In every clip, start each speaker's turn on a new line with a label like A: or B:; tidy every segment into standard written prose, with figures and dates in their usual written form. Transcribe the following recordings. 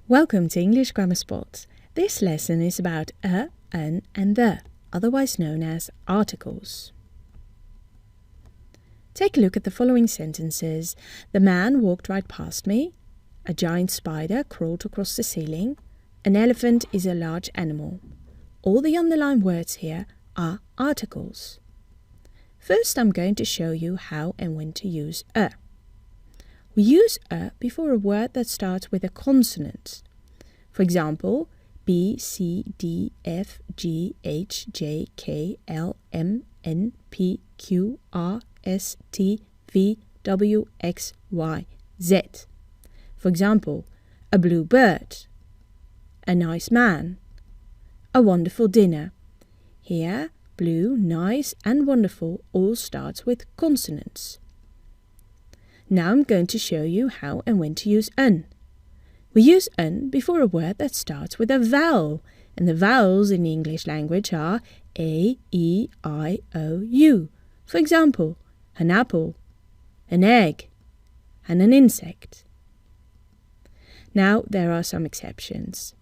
A: Welcome to English Grammar Spot. This lesson is about a, an and the, otherwise known as articles. Take a look at the following sentences. The man walked right past me. A giant spider crawled across the ceiling. An elephant is a large animal. All the underlined words here are articles. First, I'm going to show you how and when to use a. We use a before a word that starts with a consonant. For example, B, C, D, F, G, H, J, K, L, M, N, P, Q, R, S, T, V, W, X, Y, Z. For example, a blue bird, a nice man, a wonderful dinner. Here, blue, nice and wonderful all starts with consonants. Now I'm going to show you how and when to use an. We use an before a word that starts with a vowel, and the vowels in the English language are A, E, I, O, U. For example, an apple, an egg, and an insect. Now there are some exceptions.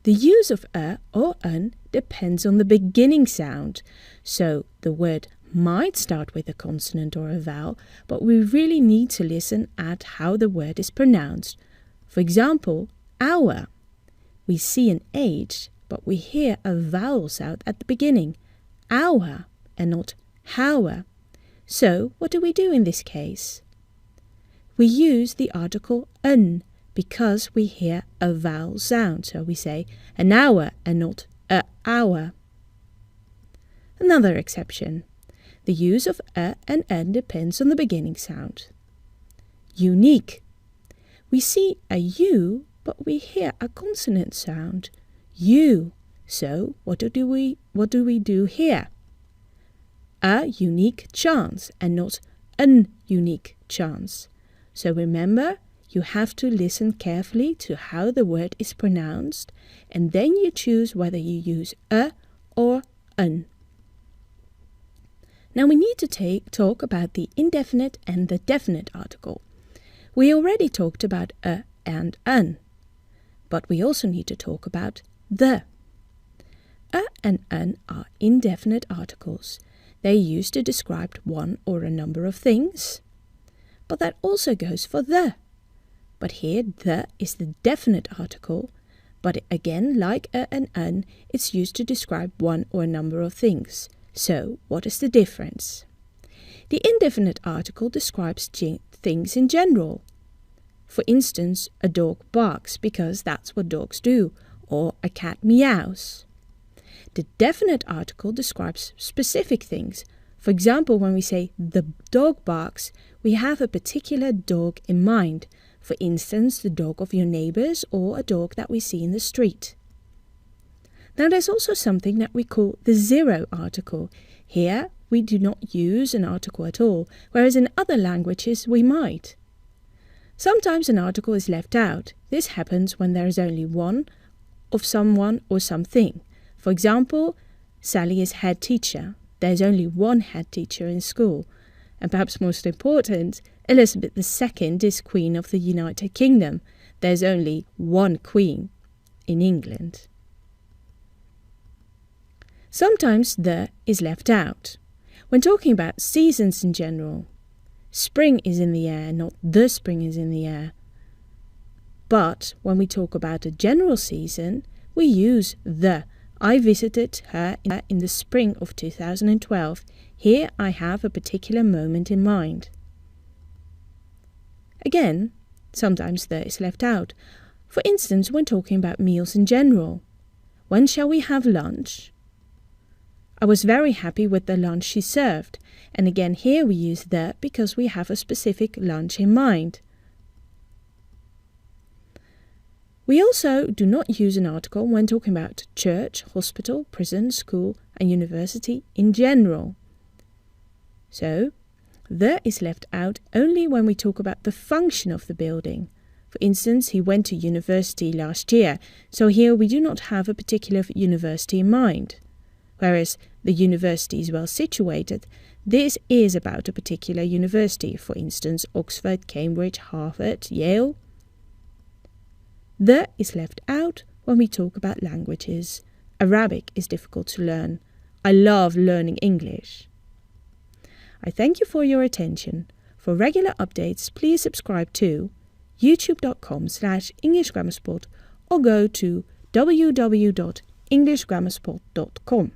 A: The use of a or an depends on the beginning sound, so the word might start with a consonant or a vowel, but we really need to listen at how the word is pronounced. For example, hour. We see an H, but we hear a vowel sound at the beginning, hour, and not hour. So, what do we do in this case? We use the article an because we hear a vowel sound, so we say an hour and not a hour. Another exception. The use of a and an depends on the beginning sound. Unique. We see a U, but we hear a consonant sound, U. So what do we do here? A unique chance and not an unique chance. So remember, you have to listen carefully to how the word is pronounced, and then you choose whether you use a or an. Now we need to talk about the indefinite and the definite article. We already talked about a and an, but we also need to talk about the. A and an are indefinite articles. They're used to describe one or a number of things, but that also goes for the. But here the is the definite article, but again, like a and an, it's used to describe one or a number of things. So, what is the difference? The indefinite article describes things in general. For instance, a dog barks because that's what dogs do, or a cat meows. The definite article describes specific things. For example, when we say the dog barks, we have a particular dog in mind. For instance, the dog of your neighbors or a dog that we see in the street. Now there's also something that we call the zero article. Here we do not use an article at all, whereas in other languages we might. Sometimes an article is left out. This happens when there is only one of someone or something. For example, Sally is head teacher. There's only one head teacher in school. And perhaps most important, Elizabeth II is Queen of the United Kingdom. There's only one Queen in England. Sometimes the is left out. When talking about seasons in general, spring is in the air, not the spring is in the air. But when we talk about a general season, we use the. I visited her in the spring of 2012. Here I have a particular moment in mind. Again, sometimes the is left out. For instance, when talking about meals in general. When shall we have lunch? I was very happy with the lunch she served. And again, here we use the because we have a specific lunch in mind. We also do not use an article when talking about church, hospital, prison, school, and university in general. So, the is left out only when we talk about the function of the building. For instance, he went to university last year, so here we do not have a particular university in mind. Whereas the university is well situated, this is about a particular university, for instance, Oxford, Cambridge, Harvard, Yale. The is left out when we talk about languages. Arabic is difficult to learn. I love learning English. I thank you for your attention. For regular updates, please subscribe to youtube.com/EnglishGrammarSpot or go to www.englishgrammarspot.com.